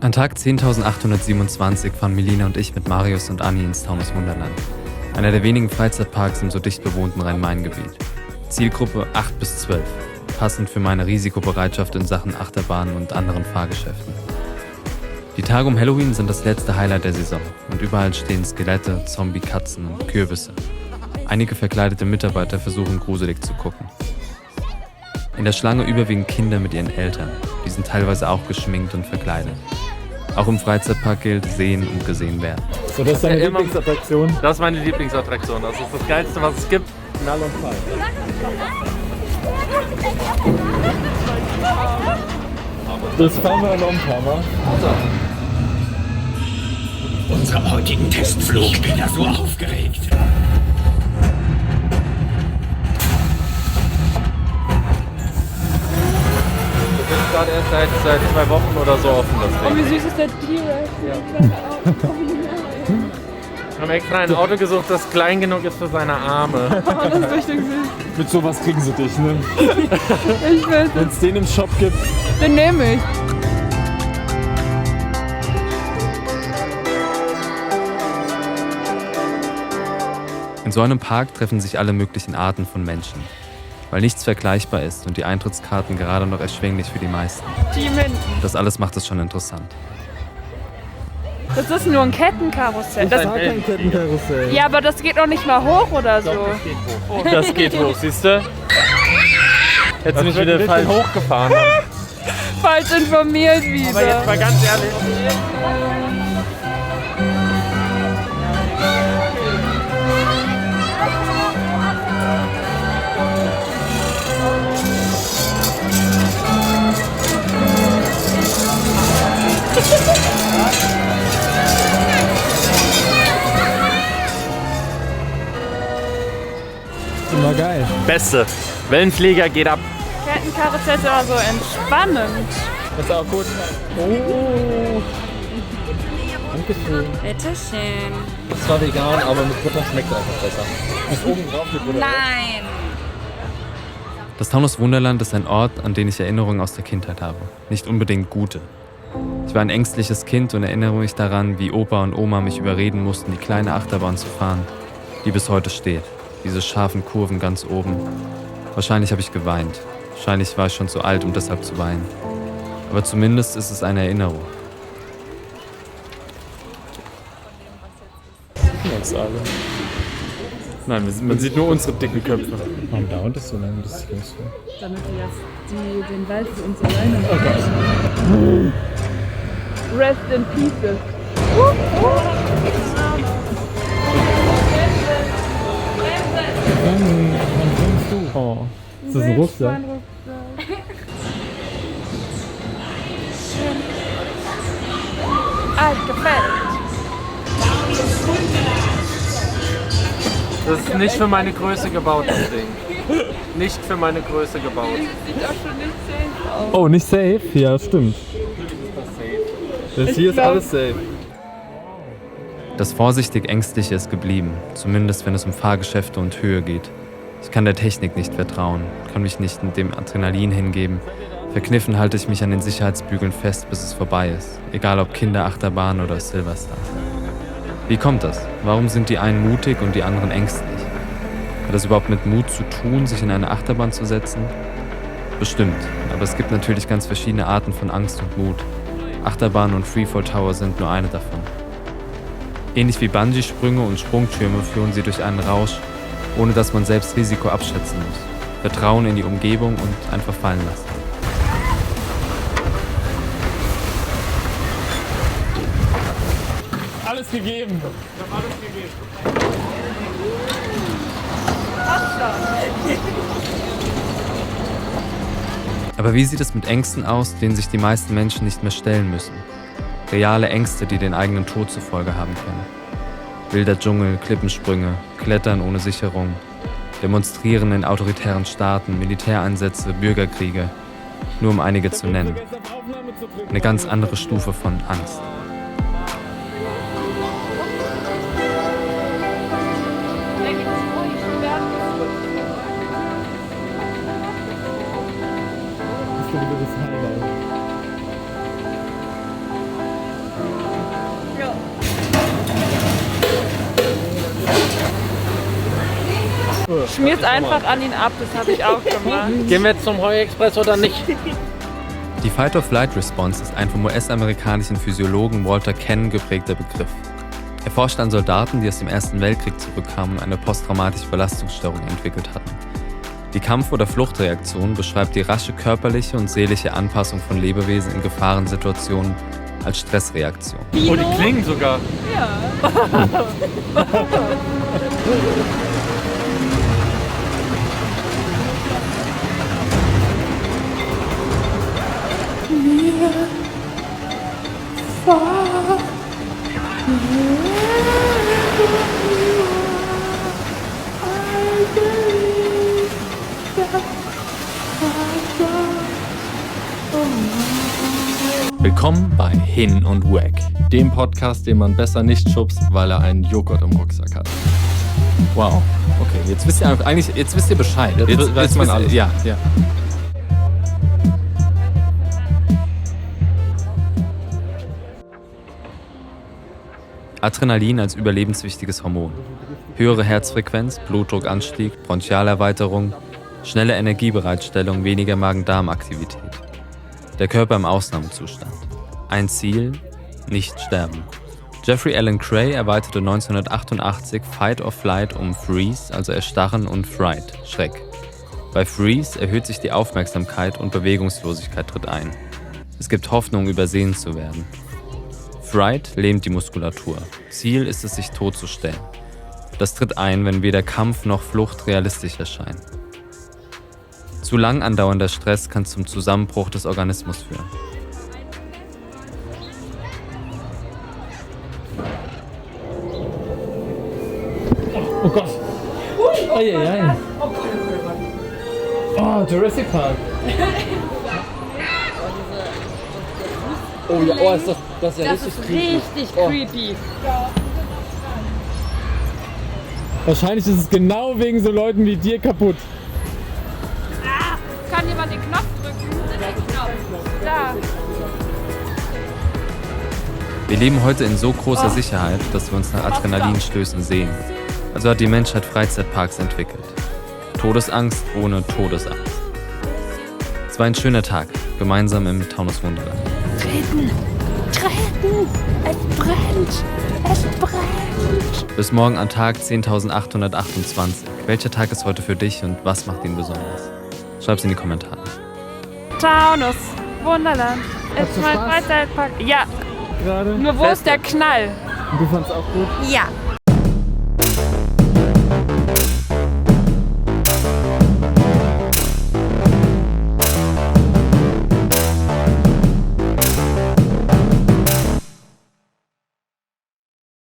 An Tag 10.827 fahren Melina und ich mit Marius und Anni ins Taunus Wunderland, einer der wenigen Freizeitparks im so dicht bewohnten Rhein-Main-Gebiet. Zielgruppe 8 bis 12, passend für meine Risikobereitschaft in Sachen Achterbahnen und anderen Fahrgeschäften. Die Tage um Halloween sind das letzte Highlight der Saison und überall stehen Skelette, Zombie-Katzen und Kürbisse. Einige verkleidete Mitarbeiter versuchen gruselig zu gucken. In der Schlange überwiegend Kinder mit ihren Eltern, die sind teilweise auch geschminkt und verkleidet. Auch im Freizeitpark gilt, sehen und gesehen werden. So, das ist deine Lieblingsattraktion? Das ist meine Lieblingsattraktion, das ist das Geilste, was es gibt. Knall und Fall. Das fahren wir noch ein paar Mal. Unserem heutigen Testflug. Ich bin ja so aufgeregt. Das ist gerade erst seit 2 Wochen oder so offen, das Oh, Ding. wie süß ist der T-Rex? Wir haben extra ein Auto gesucht, das klein genug ist für seine Arme. Oh, das ist richtig süß. Mit sowas kriegen sie dich, ne? Ich will Wenn es den im Shop gibt. den nehme ich. In so einem Park treffen sich alle möglichen Arten von Menschen, weil nichts vergleichbar ist und die Eintrittskarten gerade noch erschwinglich für die meisten. Team hinten. Das alles macht es schon interessant. Das ist nur ein Kettenkarussell. Das Das, war kein Kettenkarussell. ja, aber das geht noch nicht mal hoch oder so. Das geht hoch, siehst du? Hättest du mich wieder falsch hochgefahren. Falsch informiert Aber jetzt wieder. mal ganz ehrlich. Immer geil. Beste. Wellenflieger geht ab. Kettenkarussell ist aber so entspannend. Das ist auch gut. Oh. Dankeschön. Bitteschön. Das war vegan, aber mit Butter schmeckt es einfach besser. Ist oben drauf mit Butter. Nein. Das Taunus Wunderland ist ein Ort, an den ich Erinnerungen aus der Kindheit habe. Nicht unbedingt gute. Ich war ein ängstliches Kind und erinnere mich daran, wie Opa und Oma mich überreden mussten, die kleine Achterbahn zu fahren, die bis heute steht. Diese scharfen Kurven ganz oben. Wahrscheinlich habe ich geweint. Wahrscheinlich war ich schon zu alt, um deshalb zu weinen. Aber zumindest ist es eine Erinnerung. Uns alle. Nein, man sieht nur unsere dicken Köpfe. Warum dauert das so lange, das ist los? Damit die den Wald für uns alleine Rest in pieces. Wann kommst du? Oh. Ist das ein Rucksack? Ah, gefällt. Das ist nicht für meine Größe gebaut, das Ding. Nicht für meine Größe gebaut. Sieht auch schon nicht safe aus. Oh, nicht safe? Ja, stimmt. Das hier ist glaub- alles safe. Das vorsichtig Ängstliche ist geblieben, zumindest wenn es um Fahrgeschäfte und Höhe geht. Ich kann der Technik nicht vertrauen, kann mich nicht in dem Adrenalin hingeben. Verkniffen halte ich mich an den Sicherheitsbügeln fest, bis es vorbei ist, egal ob Kinderachterbahn oder Silverstar. Wie kommt das? Warum sind die einen mutig und die anderen ängstlich? Hat das überhaupt mit Mut zu tun, sich in eine Achterbahn zu setzen? Bestimmt, aber es gibt natürlich ganz verschiedene Arten von Angst und Mut. Achterbahn und Freefall Tower sind nur eine davon. Ähnlich wie Bungee-Sprünge und Sprungtürme führen sie durch einen Rausch, ohne dass man selbst Risiko abschätzen muss. Vertrauen in die Umgebung und einfach fallen lassen. Alles gegeben. Aber wie sieht es mit Ängsten aus, denen sich die meisten Menschen nicht mehr stellen müssen? Reale Ängste, die den eigenen Tod zur Folge haben können. Wilder Dschungel, Klippensprünge, Klettern ohne Sicherung, Demonstrieren in autoritären Staaten, Militäreinsätze, Bürgerkriege, nur um einige zu nennen. Eine ganz andere Stufe von Angst. Das ist doch wieder das Highlight. Schmier's einfach an ihn ab, das habe ich auch gemacht. Gehen wir jetzt zum Heu-Express oder nicht? Die Fight-or-Flight-Response ist ein vom US-amerikanischen Physiologen Walter Cannon geprägter Begriff. Er forscht an Soldaten, die aus dem Ersten Weltkrieg zurückkamen und eine posttraumatische Belastungsstörung entwickelt hatten. Die Kampf- oder Fluchtreaktion beschreibt die rasche körperliche und seelische Anpassung von Lebewesen in Gefahrensituationen als Stressreaktion. Oh, die klingen sogar. Ja. Willkommen bei Hin und Weg. Dem Podcast, den man besser nicht schubst, weil er einen Joghurt im Rucksack hat. Wow, okay, jetzt wisst ihr Bescheid. Jetzt weiß man alles. Ja. Adrenalin als überlebenswichtiges Hormon. Höhere Herzfrequenz, Blutdruckanstieg, Bronchialerweiterung, schnelle Energiebereitstellung, weniger Magen-Darm-Aktivität. Der Körper im Ausnahmezustand. Ein Ziel, nicht sterben. Jeffrey Alan Gray erweiterte 1988 Fight or Flight um Freeze, also Erstarren, und Fright, Schreck. Bei Freeze erhöht sich die Aufmerksamkeit und Bewegungslosigkeit tritt ein. Es gibt Hoffnung, übersehen zu werden. Fright lähmt die Muskulatur. Ziel ist es, sich totzustellen. Das tritt ein, wenn weder Kampf noch Flucht realistisch erscheinen. Zu lang andauernder Stress kann zum Zusammenbruch des Organismus führen. Oh Gott. Eieiei. Oh, Jurassic Park. Oh ja, oh, das ist ja Das ist richtig creepy. Wahrscheinlich ist es genau wegen so Leuten wie dir kaputt. Kann jemand den Knopf drücken? Den Knopf. Da. Wir leben heute in so großer Sicherheit, dass wir uns nach Adrenalinstößen sehen. Also hat die Menschheit Freizeitparks entwickelt. Todesangst ohne Todesangst. Es war ein schöner Tag, gemeinsam im Taunus Wunderland. Treten! Es brennt! Es brennt! Bis morgen an Tag 10.828. Welcher Tag ist heute für dich und was macht ihn besonders? Schreib's in die Kommentare. Taunus Wunderland. Ist mein Freizeitpark. Ja, Gerade. nur wo ist der Knall? Du fandst auch gut? Ja.